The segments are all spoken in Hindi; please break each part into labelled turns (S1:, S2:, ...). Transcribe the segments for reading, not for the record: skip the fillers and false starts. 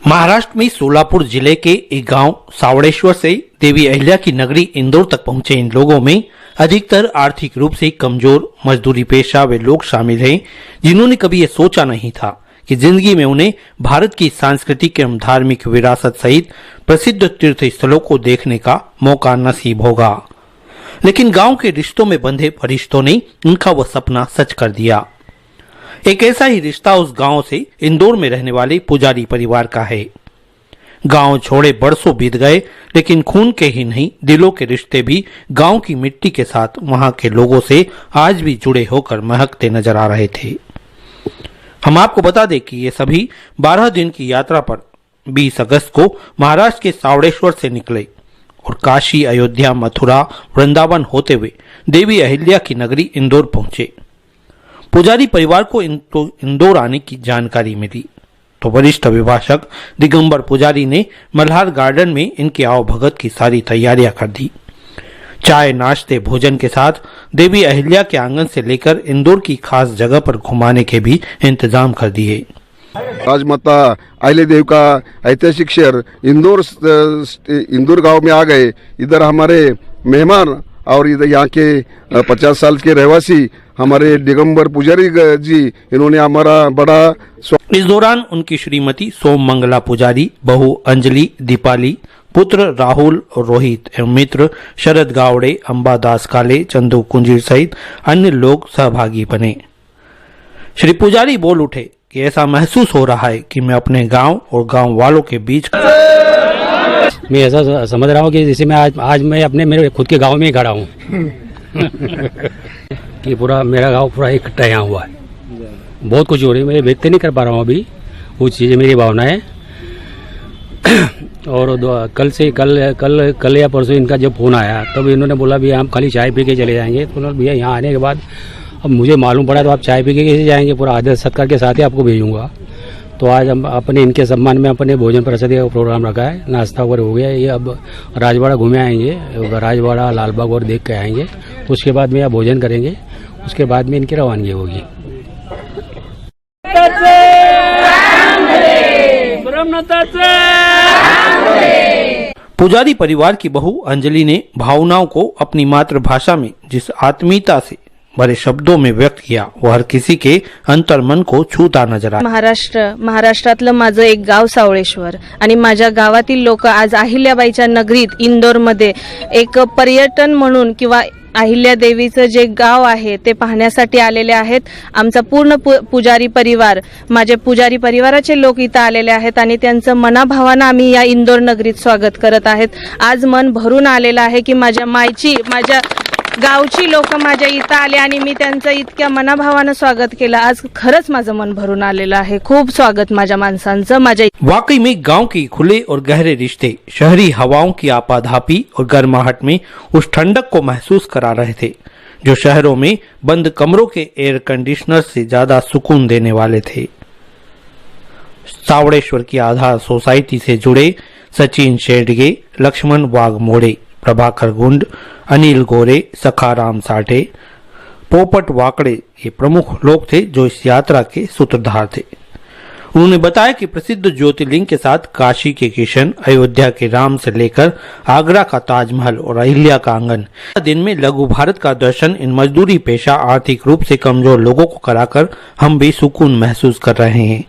S1: महाराष्ट्र में सोलापुर जिले के एक गांव सावड़ेश्वर से देवी अहिल्या की नगरी इंदौर तक पहुंचे इन लोगों में अधिकतर आर्थिक रूप से कमजोर मजदूरी पेशा वे लोग शामिल हैं, जिन्होंने कभी ये सोचा नहीं था कि जिंदगी में उन्हें भारत की सांस्कृतिक एवं धार्मिक विरासत सहित प्रसिद्ध तीर्थ स्थलों को देखने का मौका नसीब होगा। लेकिन गांव के रिश्तों में बंधे फरिश्तों ने उनका वह सपना सच कर दिया। एक ऐसा ही रिश्ता उस गांव से इंदौर में रहने वाले पुजारी परिवार का है। गांव छोड़े बरसों बीत गए, लेकिन खून के ही नहीं दिलों के रिश्ते भी गांव की मिट्टी के साथ वहां के लोगों से आज भी जुड़े होकर महकते नजर आ रहे थे। हम आपको बता दें कि ये सभी 12 दिन की यात्रा पर 20 अगस्त को महाराष्ट्र के सावड़ेश्वर से निकले और काशी, अयोध्या, मथुरा, वृंदावन होते हुए देवी अहिल्या की नगरी इंदौर पहुंचे। पुजारी परिवार को इंदौर आने की जानकारी मिली तो वरिष्ठ अभिभाषक दिगंबर पुजारी ने मल्हार गार्डन में इनके आवभगत की सारी तैयारियां कर दी। चाय, नाश्ते, भोजन के साथ देवी अहिल्या के आंगन से लेकर इंदौर की खास जगह पर घुमाने के भी इंतजाम कर दिए।
S2: राजमाता अहिल्यादेवी का ऐतिहासिक शहर इंदौर गांव में आ गए। इधर हमारे मेहमान और इधर यहाँ के 50 साल के रहवासी हमारे दिगंबर पुजारी जी, इन्होंने हमारा बड़ा।
S1: इस दौरान उनकी श्रीमती सोममंगला पुजारी, बहू अंजलि, दीपाली, पुत्र राहुल और रोहित एवं मित्र शरद गावड़े, अंबादास काले, चंदू कुंजीर सहित अन्य लोग सहभागी बने। श्री पुजारी बोल उठे कि ऐसा महसूस हो रहा है कि मैं अपने गांव और गांव वालों के बीच
S3: मैं ऐसा समझ रहा हूँ कि जैसे मैं आज मैं अपने मेरे खुद के गांव में ही खड़ा हूँ कि पूरा मेरा गांव पूरा इकट्ठा यहाँ हुआ है। बहुत कुछ हो रही है, मैं व्यक्त नहीं कर पा रहा हूँ अभी कुछ चीज़ें, मेरी भावना है। और कल या परसों इनका जब फोन आया तब इन्होंने बोला भैया हम खाली चाय पी के चले जाएंगे। तो भैया यहाँ आने के बाद अब मुझे मालूम पड़ा तो आप चाय पी के कैसे जाएंगे, पूरा आदर सत्कार के साथ ही आपको भेजूंगा। तो आज हम अपने इनके सम्मान में अपने भोजन प्रसाद का प्रोग्राम रखा है, नाश्ता वगैरह हो गया। ये अब राजवाड़ा घूमे आएंगे, राजवाड़ा, लालबाग और देख के आएंगे। उसके बाद में यहाँ भोजन करेंगे, उसके बाद में इनकी रवानगी होगी।
S1: पुजारी परिवार की बहू अंजलि ने भावनाओं को अपनी मातृभाषा में जिस आत्मीयता से भरे शब्दों में व्यक्त किया, वह हर किसी के अंतर्मन को छूता नजर आया।
S4: महाराष्ट्रातलं माझं एक गाव सावळेश्वर आणि माझ्या गावातील लोक आज अहिल्याबाईच्या नगरीत इंदोरमध्ये एक पर्यटन म्हणून किंवा अहिल्यादेवीचं जे गाव आहे ते पाहण्यासाठी आलेले आहेत। आमचा पूर्ण पुजारी परिवार, माझे पुजारी परिवाराचे लोक इथं आलेले आहेत आणि त्यांचं मनाभावानं आम्ही या इंदोर नगरीत स्वागत करत आहेत। आज मन भरून आलेलं आहे की माझ्या मायची, माझ्या गावची लोक माझ्या इथं आले आणि मी त्यांचं इतक्या मनाभावानं स्वागत केलं। आज खरंच माझं मन भरून आलेलं आहे। खूप स्वागत माझ्या माणसांचं माझ्या।
S1: वाकई में गांव के खुले और गहरे रिश्ते शहरी हवाओं की आपाधापी और गर्माहट में उस ठंडक को महसूस करा रहे थे जो शहरों में बंद कमरों के एयर कंडीशनर से ज्यादा सुकून देने वाले थे। सावड़ेश्वर की आधार सोसाइटी से जुड़े सचिन शेडगे, लक्ष्मण वाघमोड़े, प्रभाकर गुंड, अनिल गोरे, सखाराम साठे, पोपट वाकड़े ये प्रमुख लोग थे जो इस यात्रा के सूत्रधार थे। उन्होंने बताया कि प्रसिद्ध ज्योतिर्लिंग के साथ काशी के किशन, अयोध्या के राम से लेकर आगरा का ताजमहल और अहिल्या का आंगन, दिन में लघु भारत का दर्शन इन मजदूरी पेशा आर्थिक रूप से कमजोर लोगों को कराकर हम भी सुकून महसूस कर रहे हैं।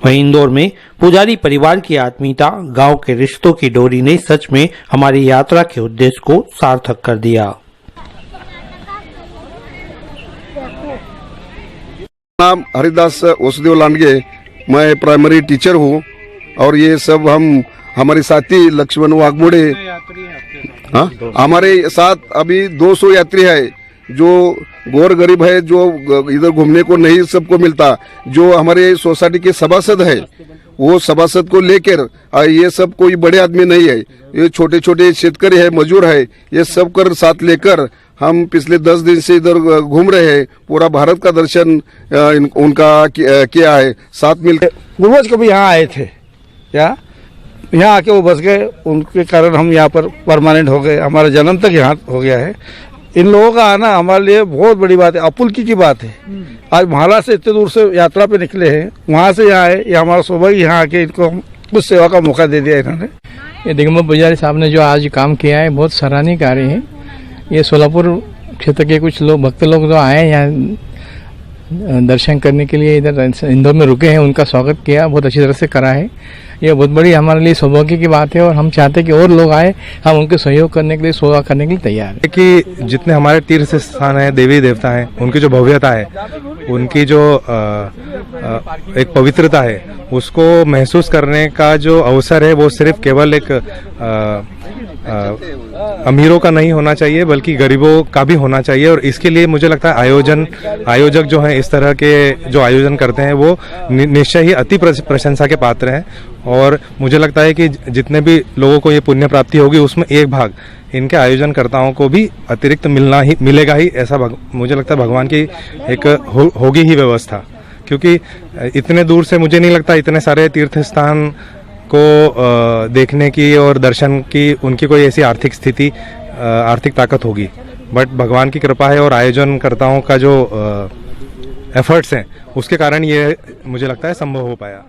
S1: वहीं इंदौर में पुजारी परिवार की आत्मीयता, गांव के रिश्तों की डोरी ने सच में हमारी यात्रा के उद्देश्य को सार्थक कर दिया।
S2: नाम हरिदास वसुदेव लांडगे, मैं प्राइमरी टीचर हूँ और ये सब हमारे साथी लक्ष्मण वाघमोड़े, हमारे साथ अभी 200 यात्री है जो गौर गरीब है, जो इधर घूमने को नहीं सबको मिलता। जो हमारे सोसाइटी के सभासद है वो सभासद को लेकर, ये सब कोई बड़े आदमी नहीं है, ये छोटे छोटे शेतकरी है, मजदूर है, ये सब कर साथ लेकर हम पिछले 10 दिन से इधर घूम रहे हैं। पूरा भारत का दर्शन उनका किया है। साथ मिलकर
S5: पूर्वज कभी यहाँ आए थे, यहाँ आके वो बस गए, उनके कारण हम यहाँ पर परमानेंट हो गए। हमारा जन्म तक यहाँ हो गया है। इन लोगों का आना हमारे लिए बहुत बड़ी बात है, आपुलकी की बात है। आज महाराष्ट्र से इतने दूर से यात्रा पे निकले हैं, वहाँ से यहाँ आए, ये हमारा सौभाग्य यहाँ आके इनको हम कुछ सेवा का मौका दे दिया इन्होंने।
S6: ये दिगंबर पुजारी साहब ने जो आज काम किया है बहुत सराहनीय कार्य है। ये सोलापुर क्षेत्र के कुछ लोग भक्त लोग जो आए हैं यहाँ दर्शन करने के लिए, इधर इंदौर में रुके हैं, उनका स्वागत किया, बहुत अच्छी तरह से करा है। ये बहुत बड़ी हमारे लिए सौभाग्य की बात है और हम चाहते हैं कि और लोग आए, हम उनके सहयोग करने के लिए, सेवा करने के लिए तैयार है।
S7: कि जितने हमारे तीर्थ स्थान हैं, देवी देवता हैं, उनकी जो भव्यता है, उनकी जो एक पवित्रता है, उसको महसूस करने का जो अवसर है वो सिर्फ केवल एक अमीरों का नहीं होना चाहिए बल्कि गरीबों का भी होना चाहिए। और इसके लिए मुझे लगता है आयोजक जो हैं इस तरह के जो आयोजन करते हैं वो निश्चय ही अति प्रशंसा के पात्र हैं। और मुझे लगता है कि जितने भी लोगों को ये पुण्य प्राप्ति होगी उसमें एक भाग इनके आयोजनकर्ताओं को भी अतिरिक्त मिलेगा ही, ऐसा मुझे लगता है भगवान की एक होगी ही व्यवस्था। क्योंकि इतने दूर से मुझे नहीं लगता इतने सारे तीर्थ स्थान को देखने की और दर्शन की उनकी कोई ऐसी आर्थिक ताकत होगी। बट भगवान की कृपा है और आयोजनकर्ताओं का जो एफर्ट्स हैं उसके कारण ये मुझे लगता है संभव हो पाया।